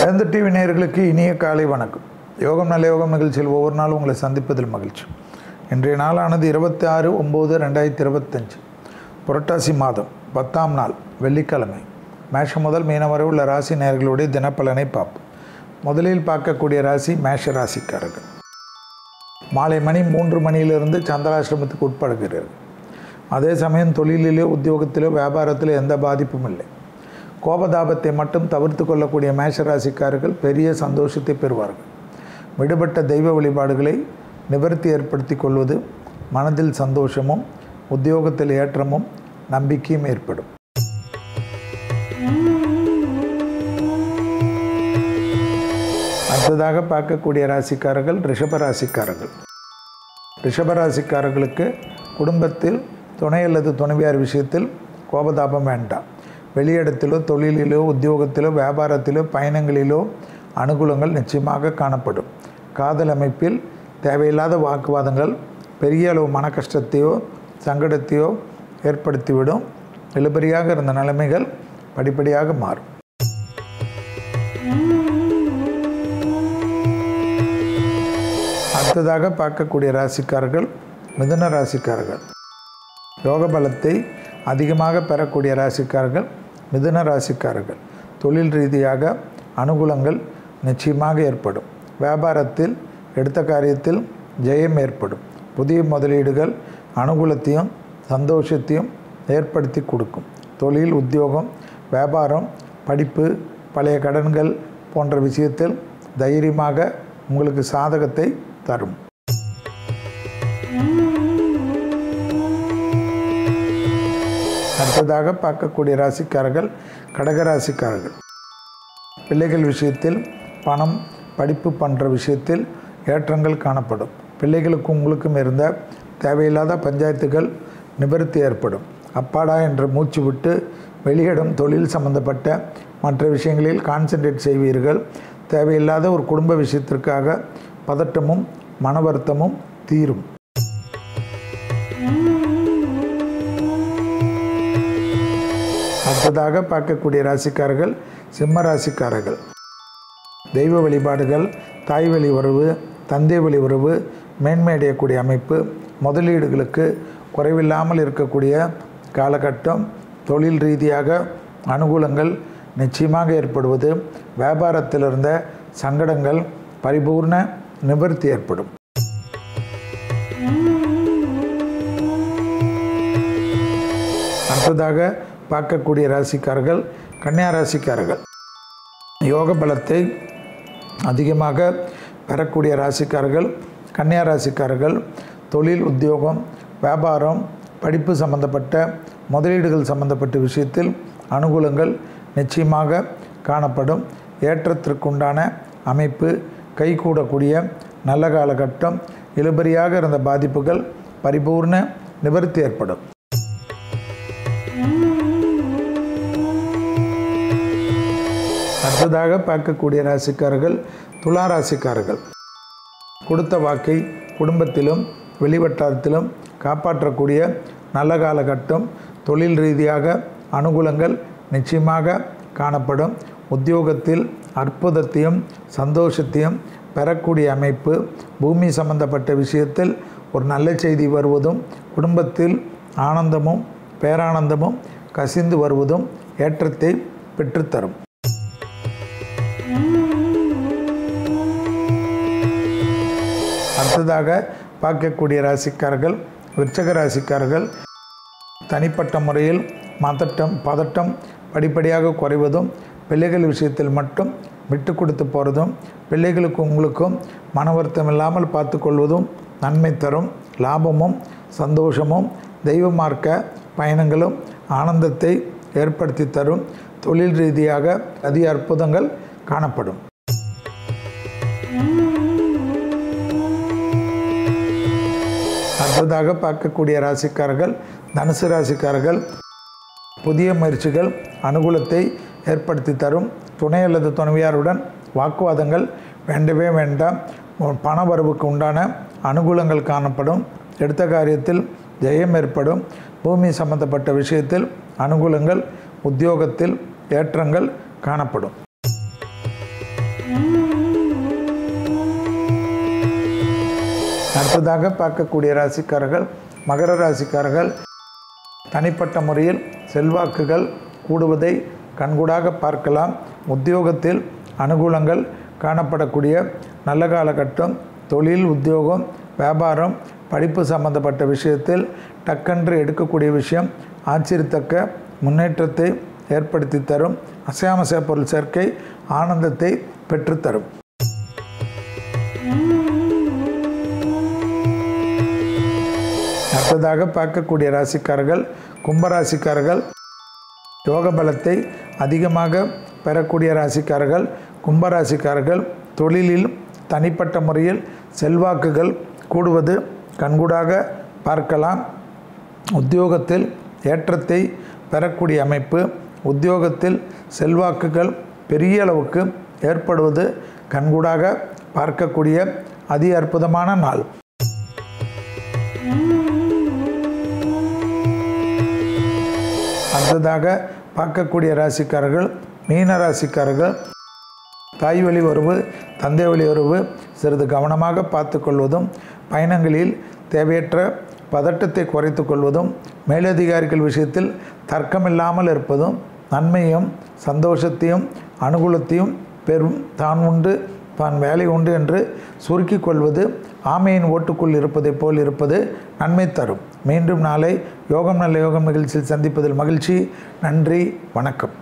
வேந்த TV நேயர்களுக்கு இனிய காலை வணக்கம். யோகம் நல்ல யோகம் நிகழ்ச்சியில் ஒவ்வொரு நாளும் உங்களை சந்திப்பதில் மகிழ்ச்சி. இன்றைய நாளானது 26/9/2025 புரட்டாசி மாதம் 10ஆம் நாள் வெள்ளிக்கிழமை. மேஷம் முதல் மீனம் வரை உள்ள ராசி நேயர்களுடைய தினப்பலனை பார்ப்போம். முதலில் பார்க்கக்கூடிய ராசி மேஷ ராசிக்காரர்கள். மாலை மணி 3 மணியிலிருந்து சந்திராசிரமத்துக்கு உட்படுகிறது. அதே சமயம் தொழிலிலோ உத்தியோகத்திலோ வியாபாரத்திலோ எந்த பாதிப்பும் இல்லை. கோபதாபத்தை மட்டும் தவிர்த்து கொள்ளக்கூடிய மேஷராசிக்காரர்கள் பெரிய சந்தோஷத்தை பெறுவார்கள். விடுபட்ட தெய்வ வழிபாடுகளை நிவர்த்தி ஏற்படுத்தி கொள்வது மனதில் சந்தோஷமும் உத்தியோகத்தில் ஏற்றமும் நம்பிக்கையும் ஏற்படும். அடுத்ததாக பார்க்கக்கூடிய ராசிக்காரர்கள் ரிஷபராசிக்காரர்கள். ரிஷபராசிக்காரர்களுக்கு குடும்பத்தில் துணை அல்லது துணைவியார் விஷயத்தில் கோபதாபம் வேண்டாம். வெளியிடத்திலோ தொழிலிலோ உத்தியோகத்திலோ வியாபாரத்திலோ பயணங்களிலோ அனுகூலங்கள் நிச்சயமாக காணப்படும். காதல் அமைப்பில் தேவையில்லாத வாக்குவாதங்கள் பெரிய அளவு மன கஷ்டத்தையோ சங்கடத்தையோ ஏற்படுத்திவிடும். இழுபறியாக இருந்த நிலைமைகள் படிப்படியாக மாறும். அடுத்ததாக பார்க்கக்கூடிய ராசிக்காரர்கள் மிதுன ராசிக்காரர்கள். யோக பலத்தை அதிகமாக பெறக்கூடிய ராசிக்காரர்கள் மிதுன ராசிக்காரர்கள். தொழில் ரீதியாக அனுகூலங்கள் நிச்சயமாக ஏற்படும். வியாபாரத்தில் எடுத்த காரியத்தில் ஜெயம் ஏற்படும். புதிய முதலீடுகள் அனுகூலத்தையும் சந்தோஷத்தையும் ஏற்படுத்தி கொடுக்கும். தொழில் உத்தியோகம் வியாபாரம் படிப்பு பழைய கடன்கள் போன்ற விஷயத்தில் தைரியமாக உங்களுக்கு சாதகத்தை தரும். அடுத்ததாக பார்க்கக்கூடிய ராசிக்காரர்கள் கடகராசிக்காரர்கள். பிள்ளைகள் விஷயத்தில் பணம் படிப்பு போன்ற விஷயத்தில் ஏற்றங்கள் காணப்படும். பிள்ளைகளுக்கும் உங்களுக்கும் இருந்த தேவையில்லாத பஞ்சாயத்துகள் நிவர்த்தி ஏற்படும். அப்பாடா என்று மூச்சு விட்டு வெளியிடம் தொழில் சம்பந்தப்பட்ட மற்ற விஷயங்களில் கான்சென்ட்ரேட் செய்வீர்கள். தேவையில்லாத ஒரு குடும்ப விஷயத்திற்காக பதட்டமும் மன வருத்தமும் தீரும். அடுத்ததாக பார்க்கக்கூடிய ராசிக்காரர்கள் சிம்ம ராசிக்காரர்கள். தெய்வ வழிபாடுகள் தாய் வழி உறவு தந்தை வழி உறவு மேன்மை அடையக்கூடிய அமைப்பு முதலீடுகளுக்கு குறைவில்லாமல் இருக்கக்கூடிய காலகட்டம். தொழில் ரீதியாக அனுகூலங்கள் நிச்சயமாக ஏற்படுவது வியாபாரத்தில் இருந்த சங்கடங்கள் பரிபூர்ண நிவர்த்தி ஏற்படும். அடுத்ததாக பார்க்கக்கூடிய ராசிக்காரர்கள் கன்னியா ராசிக்காரர்கள். யோக பலத்தை அதிகமாக பெறக்கூடிய ராசிக்காரர்கள் கன்னியா ராசிக்காரர்கள். தொழில் உத்தியோகம் வியாபாரம் படிப்பு சம்பந்தப்பட்ட முதலீடுகள் சம்பந்தப்பட்ட விஷயத்தில் அனுகூலங்கள் நிச்சயமாக காணப்படும். ஏற்றத்திற்குண்டான அமைப்பு கைகூடக்கூடிய நல்ல காலகட்டம். இழுபறியாக இருந்த பாதிப்புகள் பரிபூர்ண நிவர்த்தி ஏற்படும். அடுத்ததாக பார்க்கக்கூடிய ராசிக்காரர்கள் துலா ராசிக்காரர்கள். கொடுத்த வாக்கை குடும்பத்திலும் வெளிவட்டாரத்திலும் காப்பாற்றக்கூடிய நல்ல காலகட்டம். தொழில் ரீதியாக அனுகூலங்கள் நிச்சயமாக காணப்படும். உத்தியோகத்தில் அற்புதத்தையும் சந்தோஷத்தையும் பெறக்கூடிய அமைப்பு. பூமி சம்பந்தப்பட்ட விஷயத்தில் ஒரு நல்ல செய்தி வருவதும் குடும்பத்தில் ஆனந்தமும் பேரானந்தமும் கசிந்து வருவதும் ஏற்றத்தை பெற்றுத்தரும். அடுத்ததாக பார்க்கக்கூடிய ராசிக்காரர்கள் விருச்சக ராசிக்காரர்கள். தனிப்பட்ட முறையில் பதட்டம் படிப்படியாக குறைவதும் பிள்ளைகள் விஷயத்தில் மட்டும் விட்டு கொடுத்து போகிறதும் பிள்ளைகளுக்கும் உங்களுக்கும் மன வருத்தம் இல்லாமல் பார்த்து கொள்வதும் நன்மை தரும். லாபமும் சந்தோஷமும் தெய்வ மார்க்க பயணங்களும் ஆனந்தத்தை ஏற்படுத்தி தரும். தொழில் ரீதியாக அதிக அற்புதங்கள் காணப்படும். அடுத்ததாக பார்க்கக்கூடிய ராசிக்காரர்கள் தனுசு ராசிக்காரர்கள். புதிய முயற்சிகள் அனுகூலத்தை ஏற்படுத்தி தரும். துணை அல்லது துணைவியாருடன் வாக்குவாதங்கள் வேண்டவே வேண்டாம். பண வரவுக்கு உண்டான அனுகூலங்கள் காணப்படும். எடுத்த காரியத்தில் ஜெயம் ஏற்படும். பூமி சம்பந்தப்பட்ட விஷயத்தில் அனுகூலங்கள் உத்தியோகத்தில் ஏற்றங்கள் காணப்படும். அடுத்ததாக பார்க்கக்கூடிய ராசிக்காரர்கள் மகர ராசிக்காரர்கள். தனிப்பட்ட முறையில் செல்வாக்குகள் கூடுவதை கண்கூடாக பார்க்கலாம். உத்தியோகத்தில் அனுகூலங்கள் காணப்படக்கூடிய நல்ல காலகட்டம். தொழில், உத்தியோகம், வியாபாரம், படிப்பு சம்பந்தப்பட்ட விஷயத்தில் டக்கென்று எடுக்கக்கூடிய விஷயம் ஆச்சரியத்தக்க முன்னேற்றத்தை ஏற்படுத்தி தரும். அசையாமசை பொருள் சேர்க்கை ஆனந்தத்தை பெற்றுத்தரும். அடுத்ததாக பார்க்கக்கூடிய ராசிக்காரர்கள் கும்பராசிக்காரர்கள். யோக பலத்தை அதிகமாக பெறக்கூடிய ராசிக்காரர்கள் கும்பராசிக்காரர்கள். தொழிலில் தனிப்பட்ட முறையில் செல்வாக்குகள் கூடுவது கண்கூடாக பார்க்கலாம். உத்தியோகத்தில் ஏற்றத்தை பெறக்கூடிய அமைப்பு. உத்தியோகத்தில் செல்வாக்குகள் பெரிய அளவுக்கு ஏற்படுவது கண்கூடாக பார்க்கக்கூடிய அதி அற்புதமான நாள். அடுத்ததாக பார்க்கக்கூடிய ராசிக்காரர்கள் மீன ராசிக்காரர்கள். தாய் வழி உறவு, தந்தை வழி உறவு சிறிது கவனமாக பார்த்து கொள்வதும், பயணங்களில் தேவையற்ற பதட்டத்தை குறைத்து கொள்வதும், மேலதிகாரிகள் விஷயத்தில் தர்க்கமில்லாமல் இருப்பதும் நன்மையும் சந்தோஷத்தையும் அனுகூலத்தையும் பெறும். தான் உண்டு தான் வேலை உண்டு என்று சுருக்கிக் கொள்வது ஆமையின் ஓட்டுக்குள் இருப்பதை போல் இருப்பது நன்மை தரும். மீண்டும் நாளை யோகம் நல்ல யோகம் நிகழ்ச்சியில் சந்திப்பதில் மகிழ்ச்சி. நன்றி, வணக்கம்.